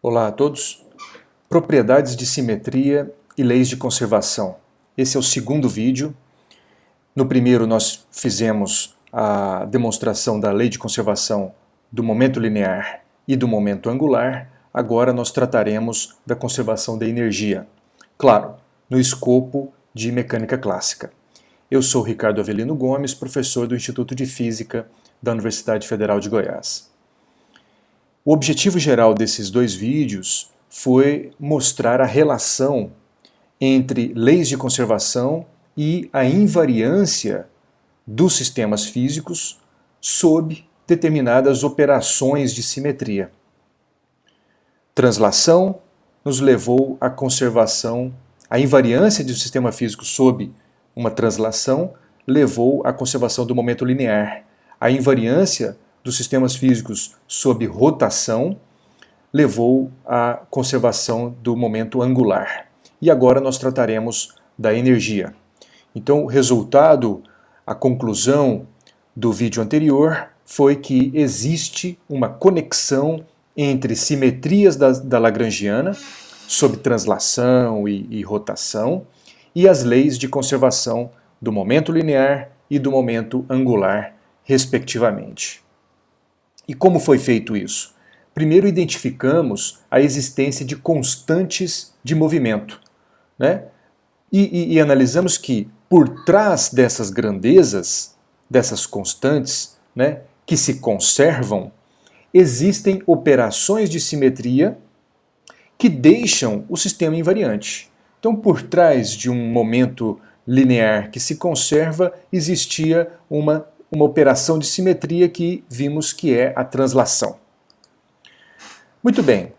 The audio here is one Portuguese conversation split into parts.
Olá a todos. Propriedades de simetria e leis de conservação. Esse é o segundo vídeo. No primeiro nós fizemos a demonstração da lei de conservação do momento linear e do momento angular. Agora nós trataremos da conservação da energia. Claro, no escopo de mecânica clássica. Eu sou Ricardo Avelino Gomes, professor do Instituto de Física da Universidade Federal de Goiás. O objetivo geral desses dois vídeos foi mostrar a relação entre leis de conservação e a invariância dos sistemas físicos sob determinadas operações de simetria. Translação nos levou à conservação, a invariância do sistema físico sob uma translação levou à conservação do momento linear. A invariância dos sistemas físicos sob rotação levou à conservação do momento angular. E agora nós trataremos da energia. Então, o resultado, a conclusão do vídeo anterior foi que existe uma conexão entre simetrias da Lagrangiana, sob translação e rotação, e as leis de conservação do momento linear e do momento angular, respectivamente. E como foi feito isso? Primeiro identificamos a existência de constantes de movimento, né? E analisamos que por trás dessas grandezas, dessas constantes, né, que se conservam, existem operações de simetria que deixam o sistema invariante. Então, por trás de um momento linear que se conserva, existia uma operação de simetria que vimos que é a translação. Muito bem,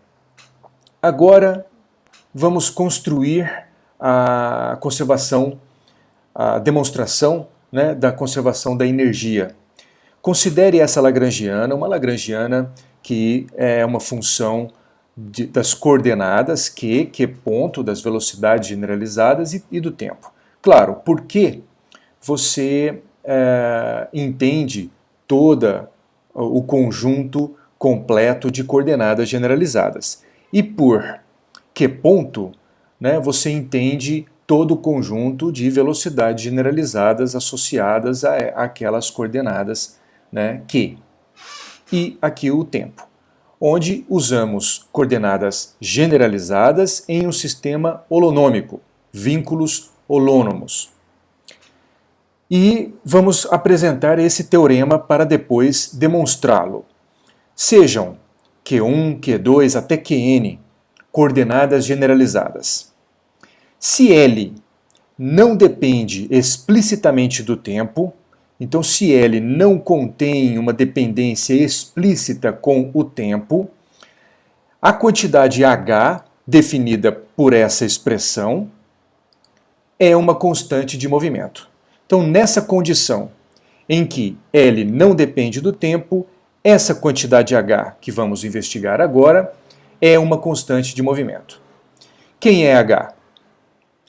agora vamos construir a conservação, a demonstração, né, da conservação da energia. Considere essa Lagrangiana, uma Lagrangiana que é uma função das coordenadas Q ponto, das velocidades generalizadas e do tempo. Claro, por que você entende todo o conjunto completo de coordenadas generalizadas. E por Q ponto, né, você entende todo o conjunto de velocidades generalizadas associadas a aquelas coordenadas, né, Q. E aqui o tempo, onde usamos coordenadas generalizadas em um sistema holonômico, vínculos holônomos. E vamos apresentar esse teorema para depois demonstrá-lo. Sejam Q1, Q2 até Qn coordenadas generalizadas. Se L não depende explicitamente do tempo, então se L não contém uma dependência explícita com o tempo, a quantidade H, definida por essa expressão, é uma constante de movimento. Então, nessa condição em que L não depende do tempo, essa quantidade H que vamos investigar agora é uma constante de movimento. Quem é H?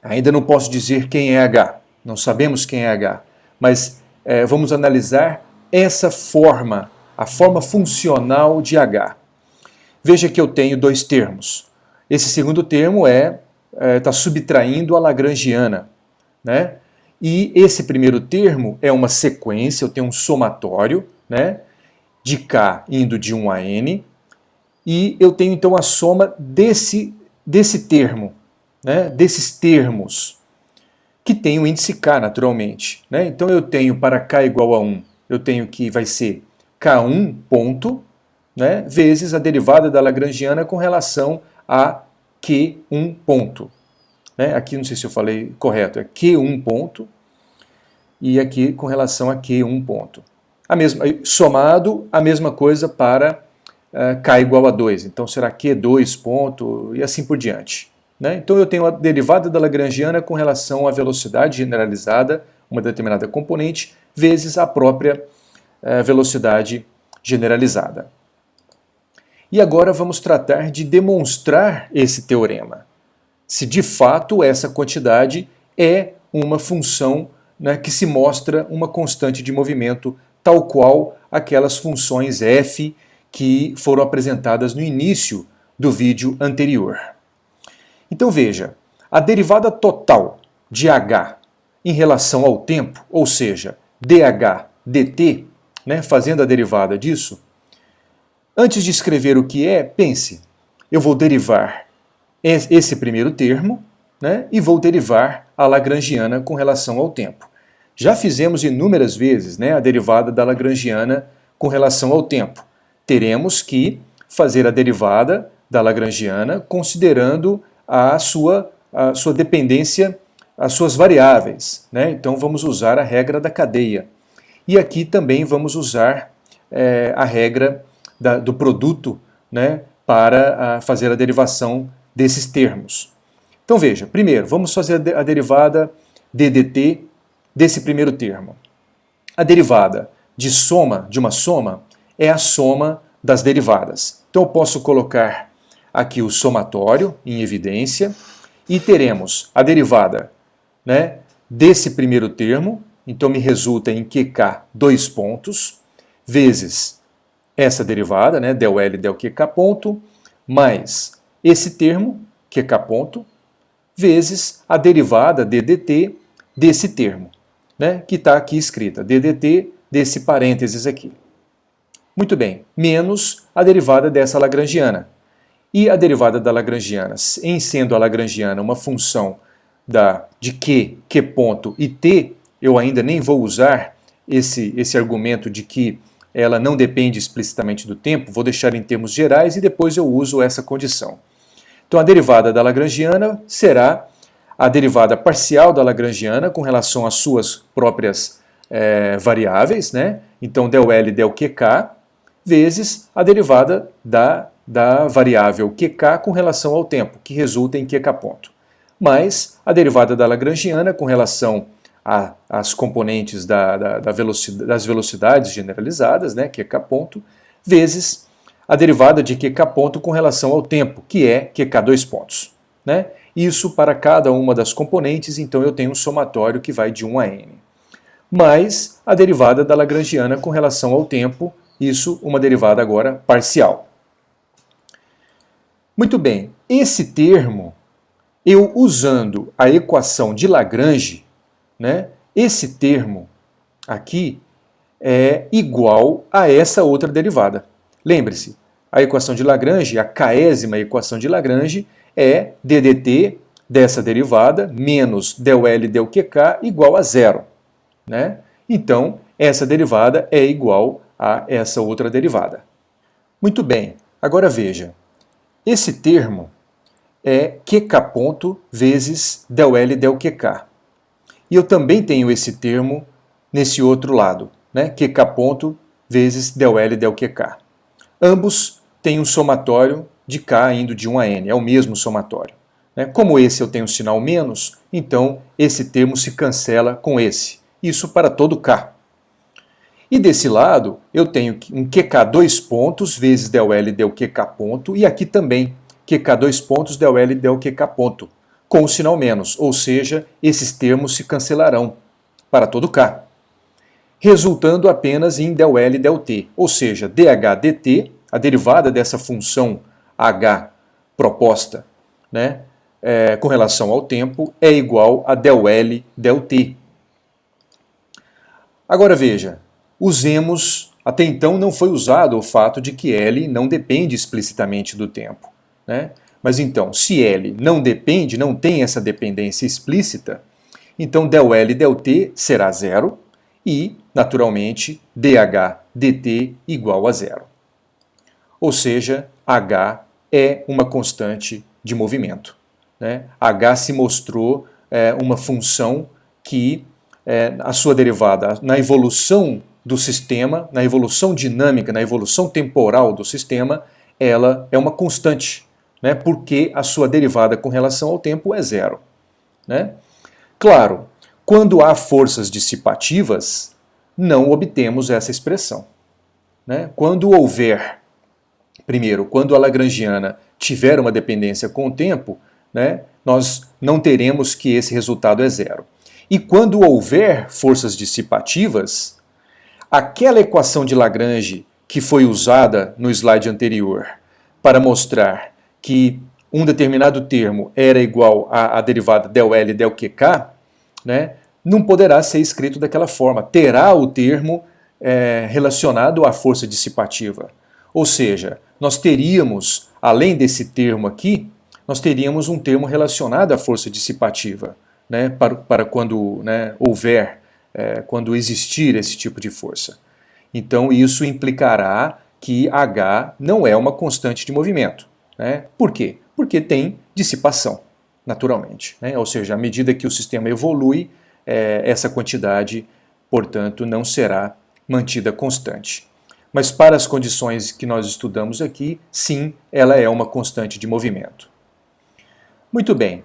Ainda não posso dizer quem é H, não sabemos quem é H, mas vamos analisar essa forma, a forma funcional de H. Veja que eu tenho dois termos. Esse segundo termo está subtraindo a Lagrangiana, né? E esse primeiro termo é uma sequência, eu tenho um somatório, né, de K indo de 1 a N, e eu tenho então a soma desse termo, né, desses termos, que tem o índice K naturalmente. Né? Então eu tenho para K igual a 1, eu tenho que vai ser K1 ponto, né, vezes a derivada da Lagrangiana com relação a Q1 ponto. Né? Aqui não sei se eu falei correto, é Q1 ponto, e aqui com relação a Q1 ponto. Somado, a mesma coisa para K igual a 2, então será Q2 ponto, e assim por diante. Né? Então eu tenho a derivada da Lagrangiana com relação à velocidade generalizada, uma determinada componente, vezes a própria velocidade generalizada. E agora vamos tratar de demonstrar esse teorema. Se de fato essa quantidade é uma função, né, que se mostra uma constante de movimento, tal qual aquelas funções f que foram apresentadas no início do vídeo anterior. Então veja, a derivada total de h em relação ao tempo, ou seja, dh dt, né, fazendo a derivada disso, antes de escrever o que é, pense, eu vou derivar esse primeiro termo, né, e vou derivar a lagrangiana com relação ao tempo. Já fizemos inúmeras vezes, né, a derivada da lagrangiana com relação ao tempo. Teremos que fazer a derivada da lagrangiana considerando a sua dependência, as suas variáveis, né? Então vamos usar a regra da cadeia. E aqui também vamos usar a regra do produto, né, para fazer a derivação desses termos. Então veja, primeiro vamos fazer a derivada de dt desse primeiro termo. A derivada de uma soma é a soma das derivadas. Então eu posso colocar aqui o somatório em evidência e teremos a derivada, né, desse primeiro termo, então me resulta em QK 2 pontos, vezes essa derivada, né, del L del QK ponto, mais esse termo, QK ponto, vezes a derivada de dt desse termo, né, que está aqui escrita, ddt desse parênteses aqui. Muito bem, menos a derivada dessa lagrangiana. E a derivada da lagrangiana, em sendo a lagrangiana uma função de q ponto e t, eu ainda nem vou usar esse argumento de que ela não depende explicitamente do tempo, vou deixar em termos gerais e depois eu uso essa condição. Então a derivada da lagrangiana será a derivada parcial da lagrangiana com relação às suas próprias variáveis, né? Então del L del QK, vezes a derivada da variável QK com relação ao tempo, que resulta em QK ponto, mais a derivada da lagrangiana com relação às componentes das velocidades generalizadas, né, QK ponto, vezes a derivada de QK ponto com relação ao tempo, que é QK 2 pontos. Né? Isso para cada uma das componentes, então eu tenho um somatório que vai de 1 a n. Mais a derivada da lagrangiana com relação ao tempo, isso uma derivada agora parcial. Muito bem, esse termo, eu usando a equação de Lagrange, né, esse termo aqui é igual a essa outra derivada. Lembre-se, a equação de Lagrange, a késima equação de Lagrange, é ddt dessa derivada menos del L del QK igual a zero. Né? Então, essa derivada é igual a essa outra derivada. Muito bem, agora veja. Esse termo é QK ponto vezes del L del QK. E eu também tenho esse termo nesse outro lado, né? QK ponto vezes del L del QK. Ambos têm um somatório de K indo de 1 a n, é o mesmo somatório. Né? Como esse eu tenho um sinal menos, então esse termo se cancela com esse. Isso para todo K. E desse lado, eu tenho um QK 2 pontos vezes del L del QK ponto, e aqui também QK 2 pontos del L del QK ponto, com o sinal menos, ou seja, esses termos se cancelarão para todo K, resultando apenas em del L del T, ou seja, dH dt, a derivada dessa função h proposta, né, com relação ao tempo, é igual a del L del T. Agora veja, usemos, até então não foi usado o fato de que L não depende explicitamente do tempo. Né? Mas então, se L não depende, não tem essa dependência explícita, então del L del T será zero e, naturalmente, dH dt igual a zero. Ou seja, H é uma constante de movimento. Né? H se mostrou uma função que a sua derivada na evolução do sistema, na evolução dinâmica, na evolução temporal do sistema, ela é uma constante, né? Porque a sua derivada com relação ao tempo é zero. Né? Claro, quando há forças dissipativas, não obtemos essa expressão. Né? Quando houver, primeiro, quando a lagrangiana tiver uma dependência com o tempo, né, nós não teremos que esse resultado é zero. E quando houver forças dissipativas, aquela equação de Lagrange que foi usada no slide anterior para mostrar que um determinado termo era igual à derivada del del QK, né, não poderá ser escrito daquela forma. Terá o termo relacionado à força dissipativa. Ou seja, nós teríamos, além desse termo aqui, nós teríamos um termo relacionado à força dissipativa, né, para quando, né, houver, quando existir esse tipo de força. Então isso implicará que H não é uma constante de movimento. Né? Por quê? Porque tem dissipação, naturalmente. Né? Ou seja, à medida que o sistema evolui, essa quantidade, portanto, não será mantida constante. Mas para as condições que nós estudamos aqui, sim, ela é uma constante de movimento. Muito bem.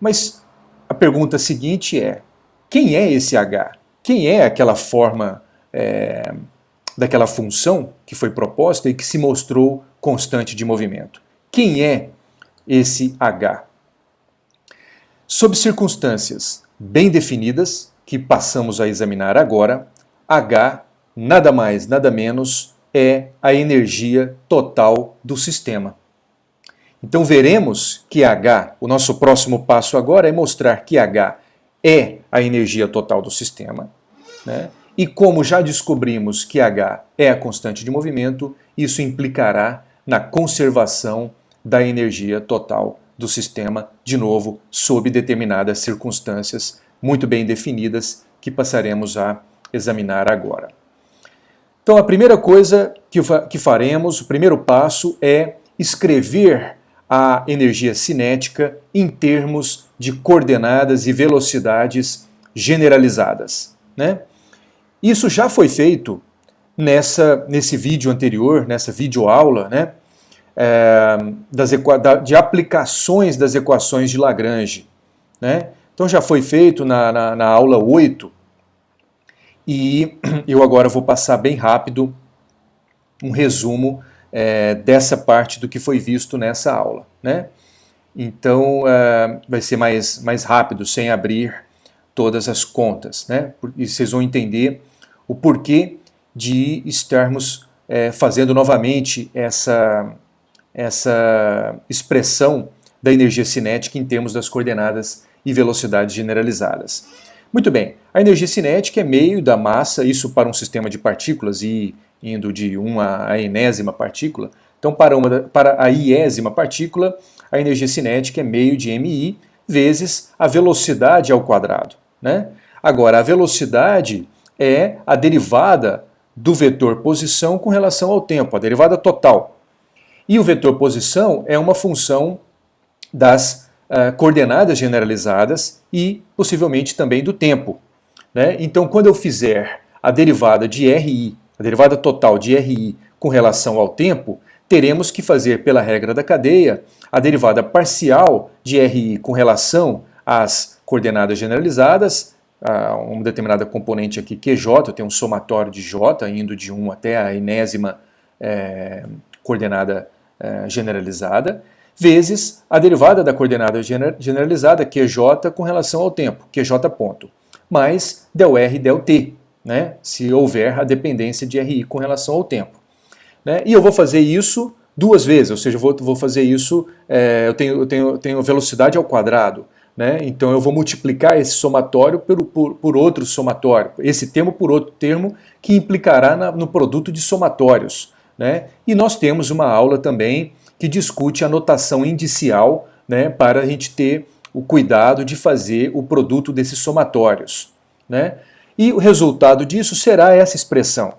Mas a pergunta seguinte é: quem é esse H? Quem é aquela forma daquela função que foi proposta e que se mostrou constante de movimento? Quem é esse H? Sob circunstâncias bem definidas, que passamos a examinar agora, H, nada mais, nada menos, é a energia total do sistema. Então veremos que H, o nosso próximo passo agora é mostrar que H é a energia total do sistema, né? E como já descobrimos que H é a constante de movimento, isso implicará na conservação da energia total do sistema, de novo, sob determinadas circunstâncias muito bem definidas que passaremos a examinar agora. Então a primeira coisa que faremos, o primeiro passo é escrever a energia cinética em termos de coordenadas e velocidades generalizadas, né? Isso já foi feito nesse vídeo anterior, nessa videoaula, né, de aplicações das equações de Lagrange. Né? Então já foi feito na aula 8, e eu agora vou passar bem rápido um resumo dessa parte do que foi visto nessa aula. Né? Então vai ser mais rápido, sem abrir todas as contas. Né? E vocês vão entender o porquê de estarmos fazendo novamente essa expressão da energia cinética em termos das coordenadas e velocidades generalizadas. Muito bem, a energia cinética é meio da massa, isso para um sistema de partículas e indo de 1 à enésima partícula. Então para a iésima partícula, a energia cinética é meio de mI vezes a velocidade ao quadrado. Né? Agora, a velocidade é a derivada do vetor posição com relação ao tempo, a derivada total. E o vetor posição é uma função das coordenadas generalizadas e possivelmente também do tempo. Né? Então, quando eu fizer a derivada de RI, a derivada total de RI com relação ao tempo, teremos que fazer pela regra da cadeia a derivada parcial de RI com relação às coordenadas generalizadas, uma determinada componente aqui, QJ, eu tenho um somatório de J, indo de 1 até a enésima coordenada generalizada, vezes a derivada da coordenada generalizada, QJ, com relação ao tempo, QJ ponto, mais del R del T, né, se houver a dependência de RI com relação ao tempo. Né, e eu vou fazer isso duas vezes, ou seja, vou fazer isso, eu tenho velocidade ao quadrado, né? Então eu vou multiplicar esse somatório por outro somatório, esse termo por outro termo, que implicará no produto de somatórios. Né? E nós temos uma aula também que discute a notação indicial, né, para a gente ter o cuidado de fazer o produto desses somatórios. Né? E o resultado disso será essa expressão.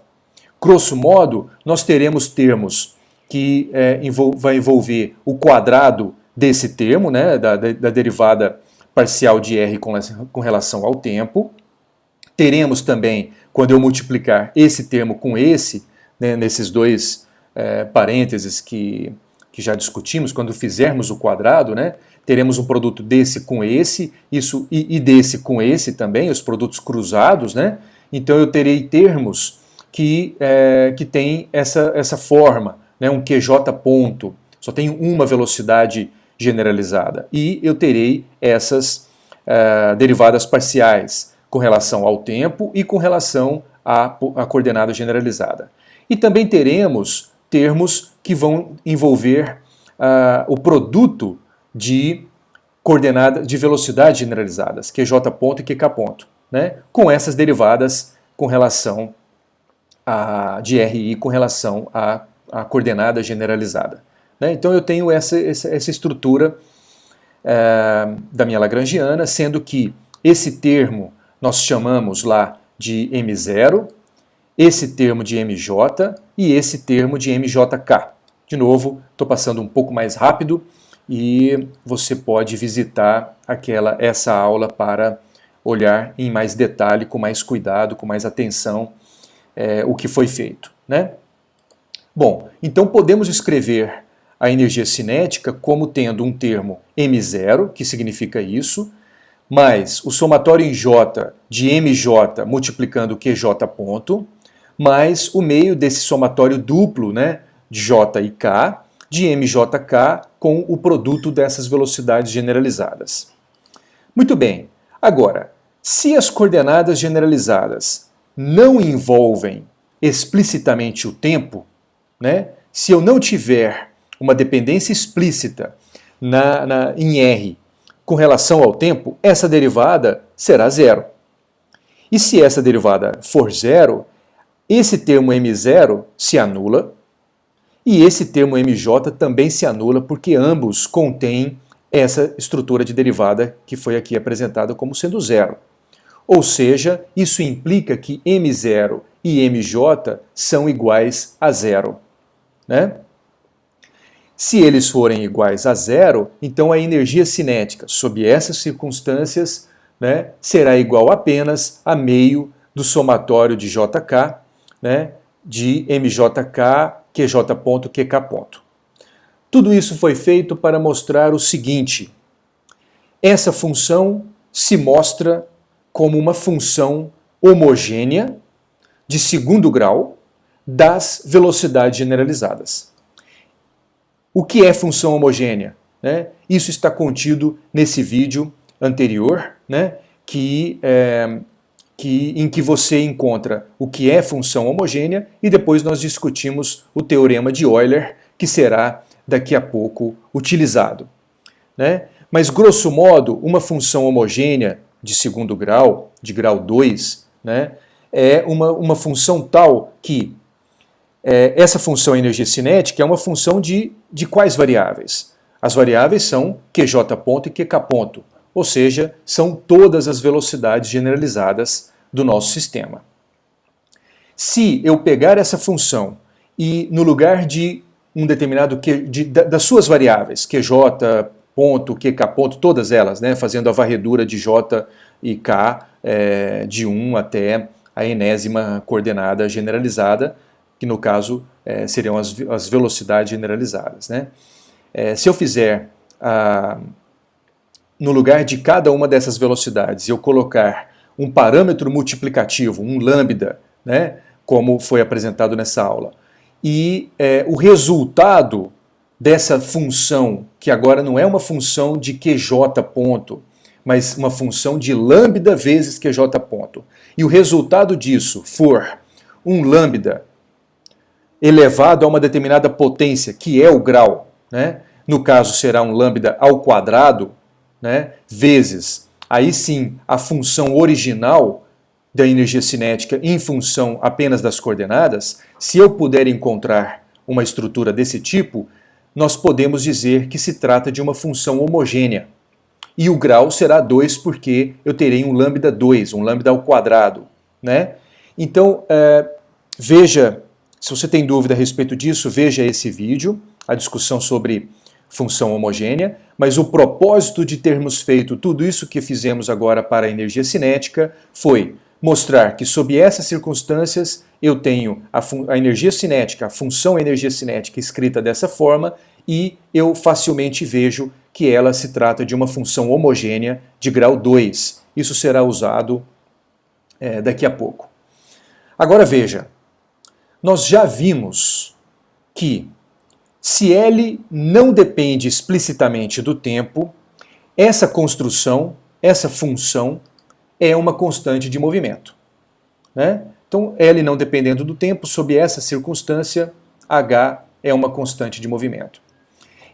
Grosso modo, nós teremos termos que vai envolver o quadrado desse termo, né, da derivada parcial de R com relação ao tempo. Teremos também, quando eu multiplicar esse termo com esse, né, nesses dois parênteses que já discutimos, quando fizermos o quadrado, né, teremos um produto desse com esse, isso e desse com esse também, os produtos cruzados. Né? Então eu terei termos que têm essa forma, né, um QJ ponto, só tem uma velocidade generalizada. E eu terei essas derivadas parciais com relação ao tempo e com relação à coordenada generalizada. E também teremos termos que vão envolver o produto de coordenadas de velocidade generalizadas, QJ ponto e QK ponto, né? Com essas derivadas com relação de RI com relação à coordenada generalizada. Né? Então eu tenho essa estrutura da minha lagrangiana, sendo que esse termo nós chamamos lá de M0, esse termo de MJ e esse termo de MJK. De novo, estou passando um pouco mais rápido e você pode visitar essa aula para olhar em mais detalhe, com mais cuidado, com mais atenção, o que foi feito, né? Bom, então podemos escrever a energia cinética como tendo um termo M0, que significa isso, mais o somatório em J de MJ multiplicando QJ ponto, mais o meio desse somatório duplo, né, de J e K, de MJK com o produto dessas velocidades generalizadas. Muito bem, agora, se as coordenadas generalizadas não envolvem explicitamente o tempo, né, se eu não tiver uma dependência explícita em R com relação ao tempo, essa derivada será zero. E se essa derivada for zero, esse termo M0 se anula e esse termo MJ também se anula porque ambos contêm essa estrutura de derivada que foi aqui apresentada como sendo zero. Ou seja, isso implica que M0 e MJ são iguais a zero, né? Se eles forem iguais a zero, então a energia cinética, sob essas circunstâncias, né, será igual apenas a meio do somatório de JK, né, de MJK, QJ ponto, QK ponto. Tudo isso foi feito para mostrar o seguinte: essa função se mostra como uma função homogênea de segundo grau das velocidades generalizadas. O que é função homogênea? Né? Isso está contido nesse vídeo anterior, né? Em que você encontra o que é função homogênea e depois nós discutimos o teorema de Euler, que será daqui a pouco utilizado. Né? Mas, grosso modo, uma função homogênea de segundo grau, de grau 2, né, é uma função tal que essa função energia cinética é uma função de quais variáveis? As variáveis são QJ ponto e QK ponto, ou seja, são todas as velocidades generalizadas do nosso sistema. Se eu pegar essa função e no lugar de um determinado das suas variáveis, QJ ponto, QK ponto, todas elas, né, fazendo a varredura de J e K de 1 até a enésima coordenada generalizada, que no caso seriam as velocidades generalizadas. Né? Se eu fizer, no lugar de cada uma dessas velocidades, eu colocar um parâmetro multiplicativo, um lambda, né, como foi apresentado nessa aula, e o resultado dessa função, que agora não é uma função de QJ ponto, mas uma função de lambda vezes QJ ponto, e o resultado disso for um lambda elevado a uma determinada potência, que é o grau, né? No caso será um lambda ao quadrado, né? Vezes, aí sim, a função original da energia cinética em função apenas das coordenadas. Se eu puder encontrar uma estrutura desse tipo, nós podemos dizer que se trata de uma função homogênea. E o grau será 2 porque eu terei um lambda 2, um lambda ao quadrado, né? Então, veja, se você tem dúvida a respeito disso, veja esse vídeo, a discussão sobre função homogênea, mas o propósito de termos feito tudo isso que fizemos agora para a energia cinética foi mostrar que sob essas circunstâncias eu tenho a energia cinética, a função energia cinética escrita dessa forma e eu facilmente vejo que ela se trata de uma função homogênea de grau 2. Isso será usado daqui a pouco. Agora veja, nós já vimos que se L não depende explicitamente do tempo, essa construção, essa função, é uma constante de movimento. Né? Então, L não dependendo do tempo, sob essa circunstância, H é uma constante de movimento.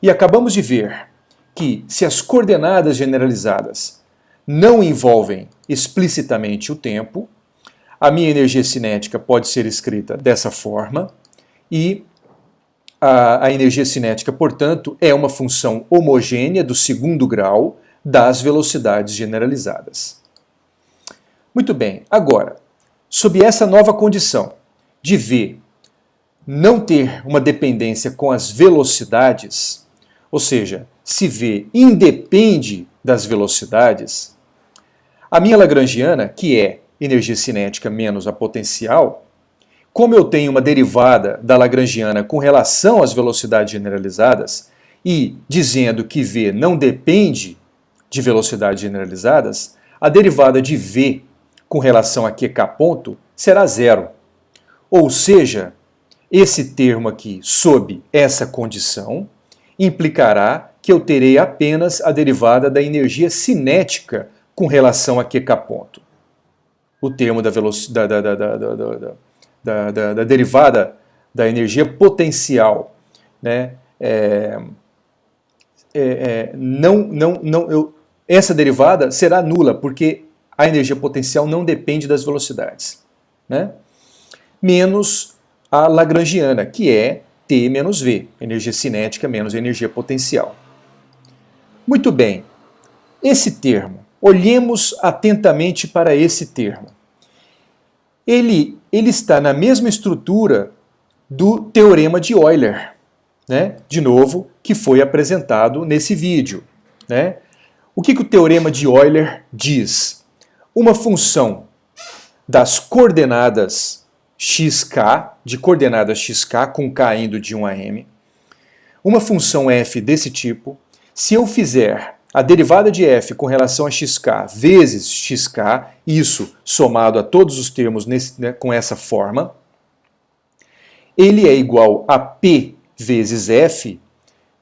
E acabamos de ver que se as coordenadas generalizadas não envolvem explicitamente o tempo, a minha energia cinética pode ser escrita dessa forma e a energia cinética, portanto, é uma função homogênea do segundo grau das velocidades generalizadas. Muito bem, agora, sob essa nova condição de V não ter uma dependência com as velocidades, ou seja, se V independe das velocidades, a minha lagrangiana, que é energia cinética menos a potencial, como eu tenho uma derivada da lagrangiana com relação às velocidades generalizadas e dizendo que V não depende de velocidades generalizadas, a derivada de V com relação a QK ponto será zero. Ou seja, esse termo aqui, sob essa condição, implicará que eu terei apenas a derivada da energia cinética com relação a QK ponto. O termo da derivada da energia potencial, né? Essa derivada será nula, porque a energia potencial não depende das velocidades, né? Menos a lagrangiana, que é T menos V, energia cinética menos energia potencial. Muito bem, esse termo, olhemos atentamente para esse termo. Ele está na mesma estrutura do teorema de Euler, né? De novo, que foi apresentado nesse vídeo, né? O que o teorema de Euler diz? Uma função das coordenadas xk, de coordenadas xk, com k indo de 1 a m, uma função f desse tipo, se eu fizer a derivada de f com relação a xk vezes xk, isso somado a todos os termos com essa forma, ele é igual a p vezes f,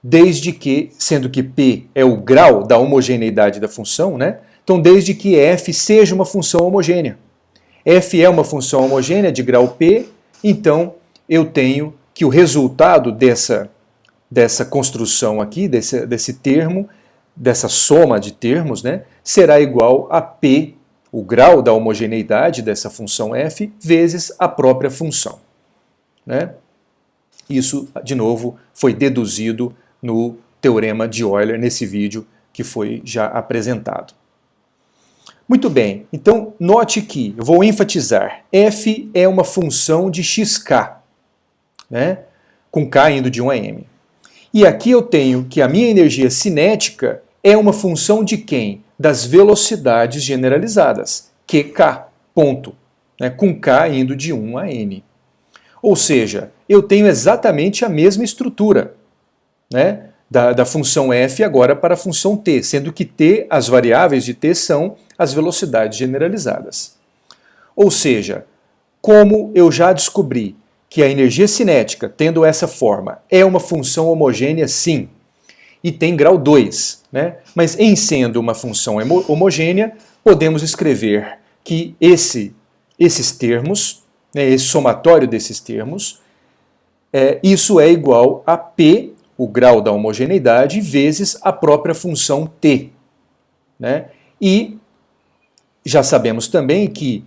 desde que, sendo que p é o grau da homogeneidade da função, né? Então, desde que f seja uma função homogênea. F é uma função homogênea de grau p, então eu tenho que o resultado dessa construção aqui, desse termo, dessa soma de termos, né, será igual a p, o grau da homogeneidade dessa função f, vezes a própria função, né? Isso, de novo, foi deduzido no teorema de Euler, nesse vídeo que foi já apresentado. Muito bem, então note que, eu vou enfatizar, f é uma função de xk, né, com k indo de 1 a m. E aqui eu tenho que a minha energia cinética é uma função de quem? Das velocidades generalizadas, QK, ponto, né, com k indo de 1 a n. Ou seja, eu tenho exatamente a mesma estrutura, né, da função f agora para a função t, sendo que t, as variáveis de t são as velocidades generalizadas. Ou seja, como eu já descobri que a energia cinética, tendo essa forma, é uma função homogênea, sim, e tem grau 2, né? Mas em sendo uma função homogênea, podemos escrever que esses termos, né, esse somatório desses termos, isso é igual a P, o grau da homogeneidade, vezes a própria função T, né? E já sabemos também que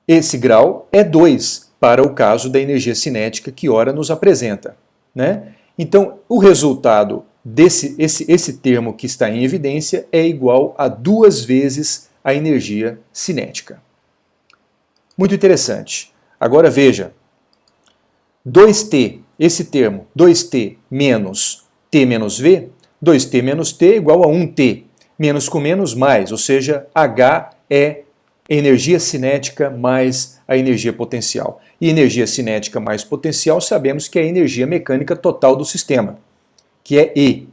esse grau é 2 para o caso da energia cinética que ora nos apresenta, né? Então, o resultado esse termo que está em evidência é igual a 2 vezes a energia cinética. Muito interessante. Agora veja, 2t, esse termo, 2t menos t menos v, 2t menos t é igual a 1t, menos com menos mais, ou seja, H é energia cinética mais a energia potencial. E energia cinética mais potencial sabemos que é a energia mecânica total do sistema, que é E.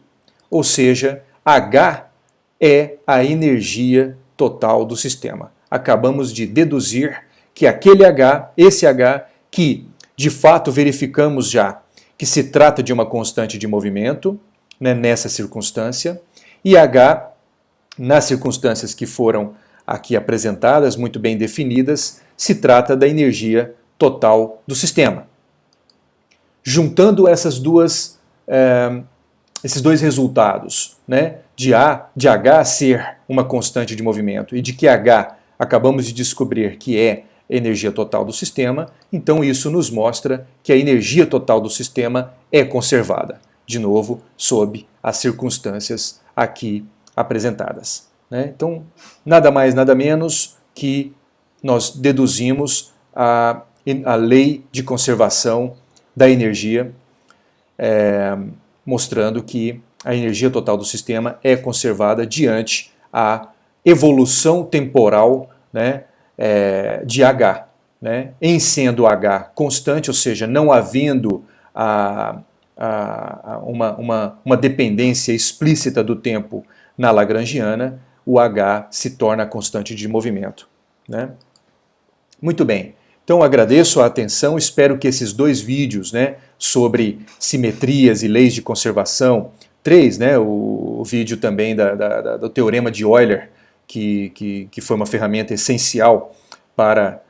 Ou seja, H é a energia total do sistema. Acabamos de deduzir que aquele H, esse H, que de fato verificamos já que se trata de uma constante de movimento, né, nessa circunstância, e H, nas circunstâncias que foram aqui apresentadas, muito bem definidas, se trata da energia total do sistema. Juntando essas duas esses dois resultados, né, de H ser uma constante de movimento e de que H acabamos de descobrir que é energia total do sistema, então isso nos mostra que a energia total do sistema é conservada, de novo, sob as circunstâncias aqui apresentadas, né? Então, nada mais, nada menos que nós deduzimos a lei de conservação da energia, mostrando que a energia total do sistema é conservada diante a evolução temporal, né, de H. Né? Em sendo H constante, ou seja, não havendo uma dependência explícita do tempo na Lagrangiana, o H se torna constante de movimento. Né? Muito bem, então agradeço a atenção, espero que esses dois vídeos, né, sobre simetrias e leis de conservação, 3, né, o vídeo também do Teorema de Euler, que foi uma ferramenta essencial para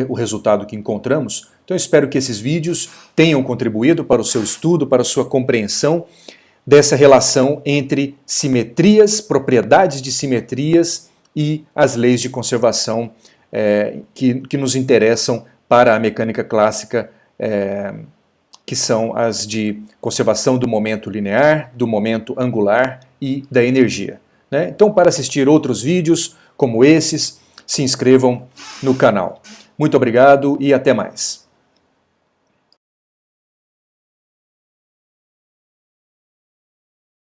o resultado que encontramos. Então espero que esses vídeos tenham contribuído para o seu estudo, para a sua compreensão dessa relação entre simetrias, propriedades de simetrias e as leis de conservação que nos interessam para a mecânica clássica, que são as de conservação do momento linear, do momento angular e da energia. Né? Então, para assistir outros vídeos como esses, se inscrevam no canal. Muito obrigado e até mais.